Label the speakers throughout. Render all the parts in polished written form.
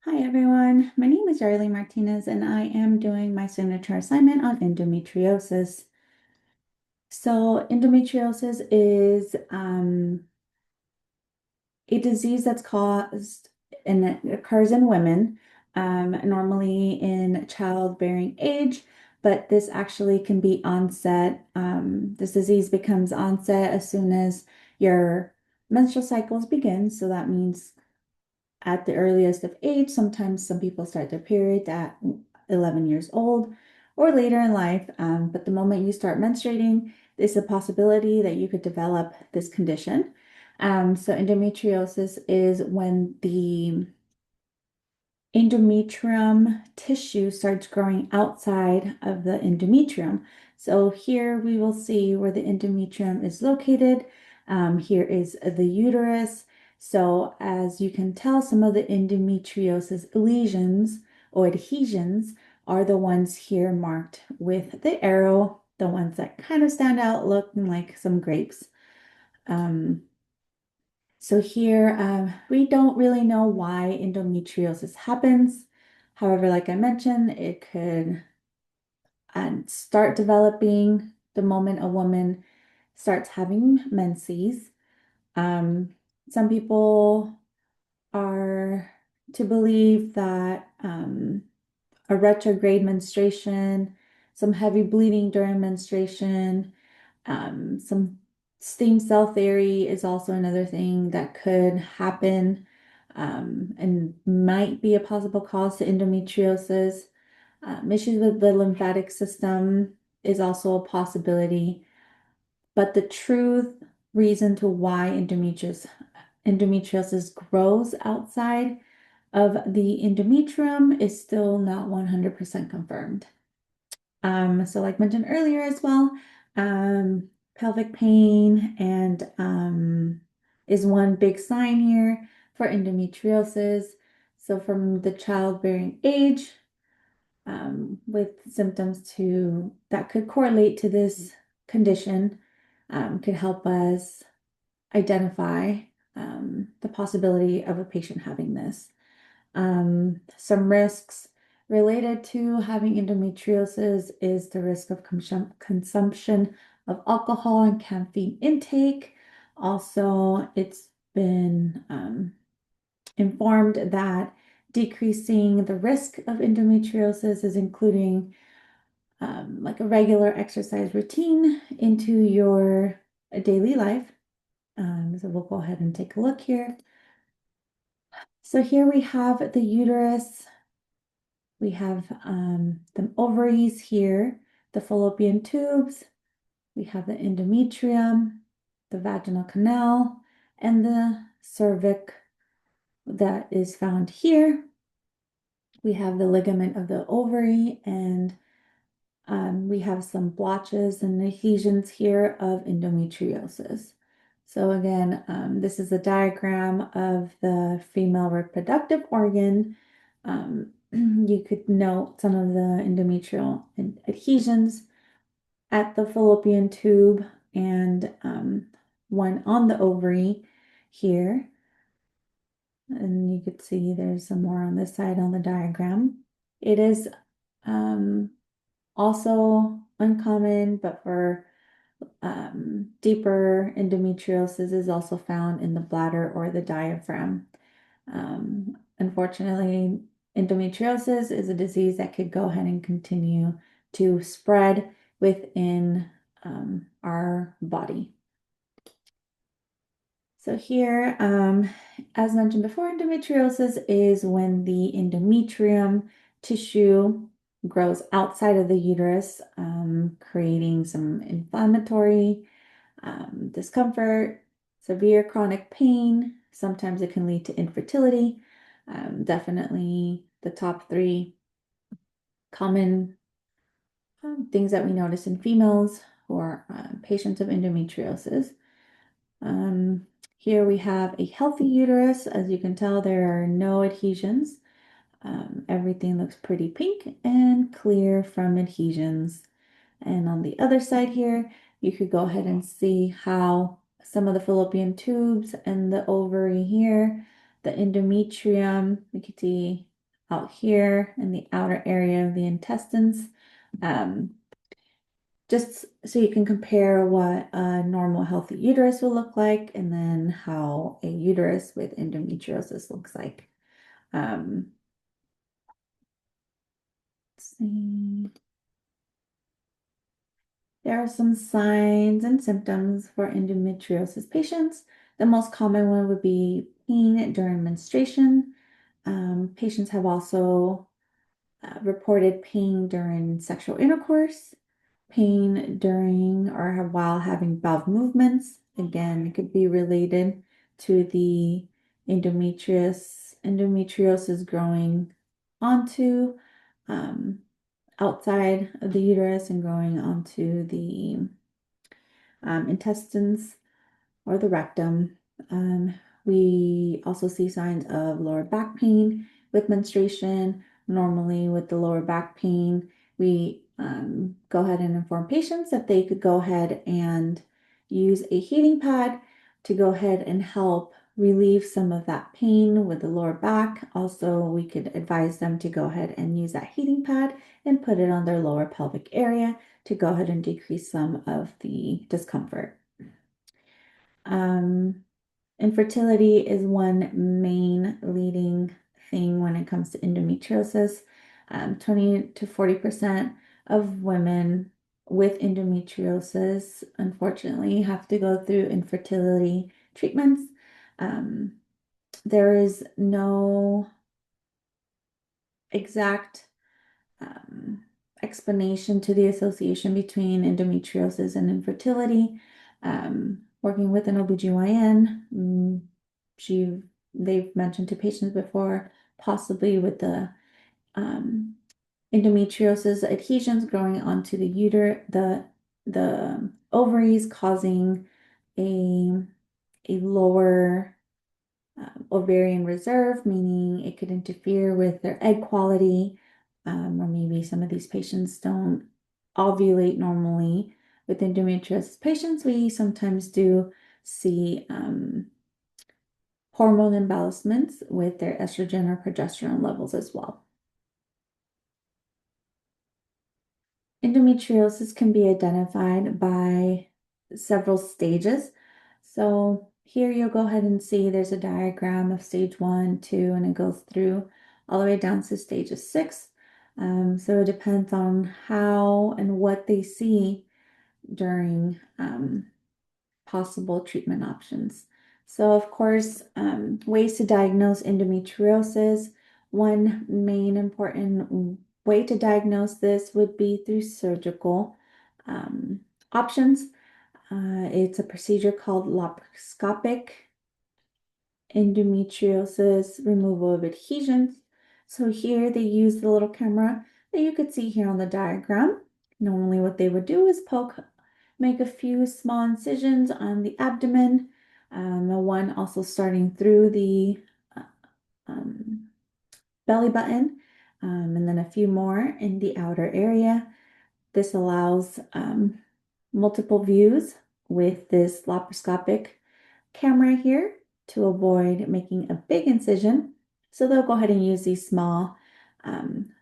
Speaker 1: Hi everyone, my name is Darlene Martinez and I am doing my signature assignment on endometriosis. So endometriosis is a disease that's caused and it occurs in women, normally in childbearing age, but this actually can be onset. This disease becomes onset as soon as your menstrual cycles begin. So that means at the earliest of age. Sometimes some people start their period at 11 years old or later in life. But the moment you start menstruating, there's a possibility that you could develop this condition. So endometriosis is when the endometrium tissue starts growing outside of the endometrium. So here we will see where the endometrium is located. Here is the uterus. So as you can tell, some of the endometriosis lesions or adhesions are the ones here marked with the arrow, the ones that kind of stand out looking like some grapes. Um, so here, we don't really know why endometriosis happens. However, like I mentioned, it could start developing the moment a woman starts having menses. Um, some people are to believe that a retrograde menstruation, some heavy bleeding during menstruation, some stem cell theory is also another thing that could happen and might be a possible cause to endometriosis. Issues with the lymphatic system is also a possibility, but the truth reason to why endometriosis grows outside of the endometrium is still not 100% confirmed. So like mentioned earlier as well, um, pelvic pain and is one big sign here for endometriosis. So from the childbearing age, with symptoms to that could correlate to this condition, could help us identify the possibility of a patient having this. Some risks related to having endometriosis is the risk of consumption of alcohol and caffeine intake. Also, it's been informed that decreasing the risk of endometriosis is including like a regular exercise routine into your daily life. So we'll go ahead and take a look here. So here we have the uterus. We have the ovaries here, the fallopian tubes. We have the endometrium, the vaginal canal, and the cervix that is found here. We have the ligament of the ovary, and we have some blotches and adhesions here of endometriosis. So again, this is a diagram of the female reproductive organ. You could note some of the endometrial adhesions at the fallopian tube and one on the ovary here. And you could see there's some more on this side on the diagram. It is um, also uncommon, but for deeper endometriosis is also found in the bladder or the diaphragm. Unfortunately, endometriosis is a disease that could go ahead and continue to spread within our body. So here, as mentioned before, endometriosis is when the endometrium tissue grows outside of the uterus, creating some inflammatory discomfort, severe chronic pain. Sometimes it can lead to infertility. Definitely the top three common things that we notice in females who are patients of endometriosis. Um, Here we have a healthy uterus. As you can tell, there are no adhesions. Everything looks pretty pink and clear from adhesions. And on the other side here, you could go ahead and see how some of the fallopian tubes and the ovary here, the endometrium, you can see out here in the outer area of the intestines. Just so you can compare what a normal healthy uterus will look like and then how a uterus with endometriosis looks like. Um, let's see. There are some signs and symptoms for endometriosis patients. The most common one would be pain during menstruation. Patients have also reported pain during sexual intercourse, pain during or while having bowel movements. Again, it could be related to the endometriosis growing onto um, outside of the uterus and growing onto the intestines or the rectum. Um, we also see signs of lower back pain with menstruation. Normally, with the lower back pain, we go ahead and inform patients that they could go ahead and use a heating pad to go ahead and help relieve some of that pain with the lower back. Also, we could advise them to go ahead and use that heating pad and put it on their lower pelvic area to go ahead and decrease some of the discomfort. Um, Infertility is one main leading thing when it comes to endometriosis. 20 to 40% of women with endometriosis, unfortunately, have to go through infertility treatments. Um, there is no exact um, explanation to the association between endometriosis and infertility. Working with an OBGYN, she they've mentioned to patients before, possibly with the um, endometriosis adhesions growing onto the the ovaries, causing a lower ovarian reserve, meaning it could interfere with their egg quality, or maybe some of these patients don't ovulate normally. With endometriosis patients, we sometimes do see hormone imbalances with their estrogen or progesterone levels as well. Endometriosis can be identified by several stages. So here you'll go ahead and see there's a diagram of stage 1, 2, and it goes through all the way down to stage 6. So it depends on how and what they see during possible treatment options. So, of course, ways to diagnose endometriosis. One main important way to diagnose this would be through surgical um, options. It's a procedure called laparoscopic endometriosis removal of adhesions. So here they use the little camera that you could see here on the diagram. Normally what they would do is make a few small incisions on the abdomen, one also starting through the uh, um, belly button, and then a few more in the outer area. This allows multiple views with this laparoscopic camera here to avoid making a big incision. So they'll go ahead and use these small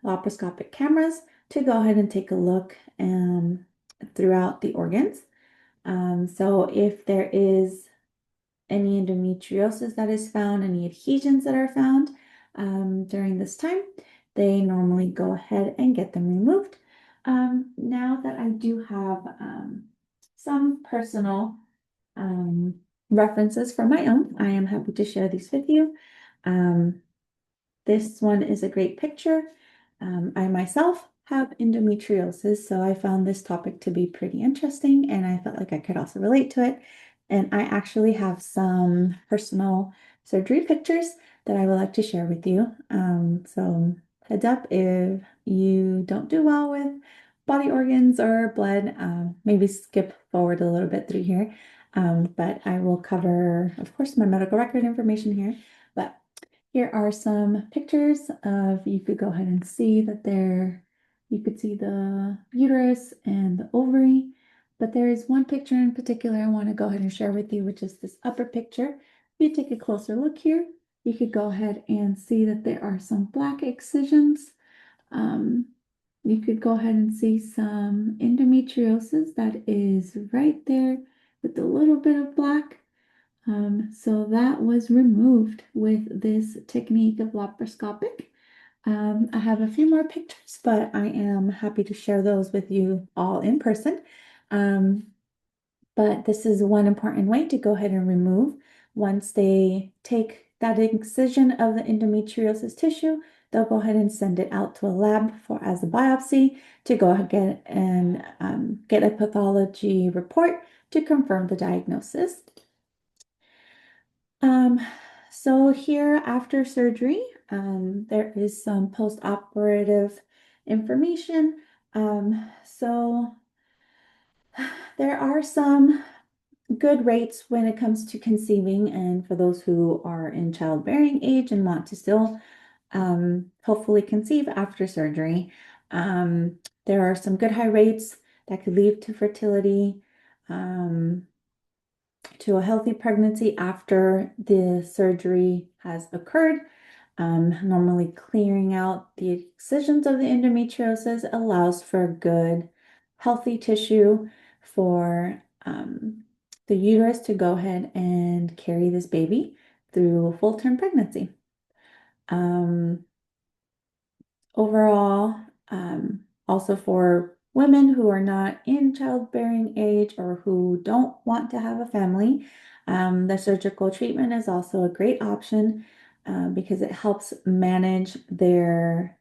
Speaker 1: laparoscopic cameras to go ahead and take a look throughout the organs. So if there is any endometriosis that is found, any adhesions that are found during this time, they normally go ahead and get them removed. Now that I do have some personal um, references from my own, I am happy to share these with you. Um, this one is a great picture. I myself have endometriosis, so I found this topic to be pretty interesting and I felt like I could also relate to it. And I actually have some personal surgery pictures that I would like to share with you. So heads up, if you don't do well with body organs or blood, maybe skip forward a little bit through here. But I will cover, of course, my medical record information here. But here are some pictures of, you could go ahead and see that you could see the uterus and the ovary, but there is one picture in particular I want to go ahead and share with you, which is this upper picture. If you take a closer look here, You could go ahead and see that there are some black excisions. Um, you could go ahead and see some endometriosis that is right there with a little bit of black. So that was removed with this technique of laparoscopic. I have a few more pictures, but I am happy to share those with you all in person. Um, but this is one important way to go ahead and remove. Once they take that incision of the endometriosis tissue, they'll go ahead and send it out to a lab for as a biopsy to go ahead and get a pathology report to confirm the diagnosis. Um, so here after surgery, there is some post-operative information. So there are some good rates when it comes to conceiving, and for those who are in childbearing age and want to still hopefully conceive after surgery. There are some good high rates that could lead to fertility, to a healthy pregnancy after the surgery has occurred. Normally clearing out the excisions of the endometriosis allows for good, healthy tissue for the uterus to go ahead and carry this baby through full-term pregnancy. Um, Overall, also for women who are not in childbearing age or who don't want to have a family, the surgical treatment is also a great option because it helps manage their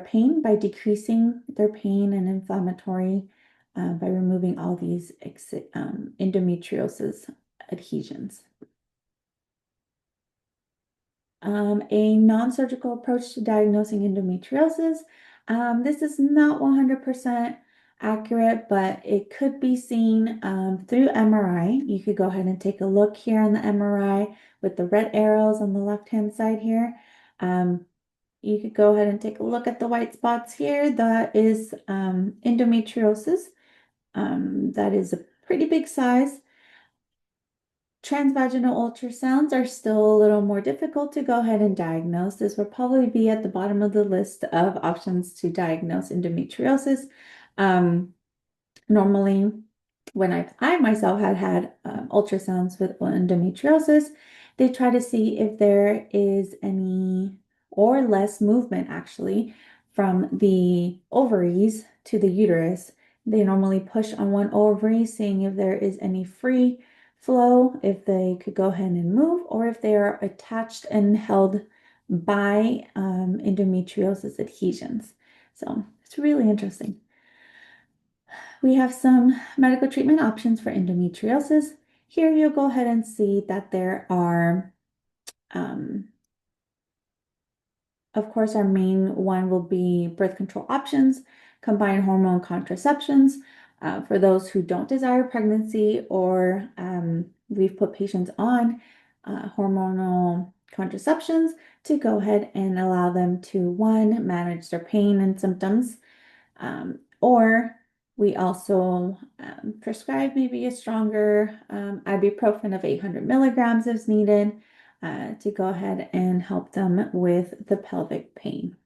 Speaker 1: pain by decreasing their pain and inflammatory by removing all these endometriosis adhesions. A non-surgical approach to diagnosing endometriosis. This is not 100% accurate, but it could be seen through MRI. You could go ahead and take a look here on the MRI with the red arrows on the left-hand side here. You could go ahead and take a look at the white spots here. That is endometriosis. That is a pretty big size. Transvaginal ultrasounds are still a little more difficult to go ahead and diagnose. This will probably be at the bottom of the list of options to diagnose endometriosis. Normally, when I myself had ultrasounds with endometriosis, they try to see if there is any or less movement actually from the ovaries to the uterus. They normally push on one ovary, seeing if there is any free flow, if they could go ahead and move, or if they are attached and held by endometriosis adhesions. So it's really interesting. We have some medical treatment options for endometriosis. Here you'll go ahead and see that there are, of course, our main one will be birth control options, combined hormone contraceptions for those who don't desire pregnancy, or we've put patients on hormonal contraceptions to go ahead and allow them to, one, manage their pain and symptoms, or we also prescribe maybe a stronger ibuprofen of 800 milligrams if needed to go ahead and help them with the pelvic pain.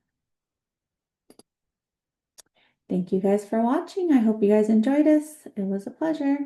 Speaker 1: Thank you guys for watching. I hope you guys enjoyed this. It was a pleasure.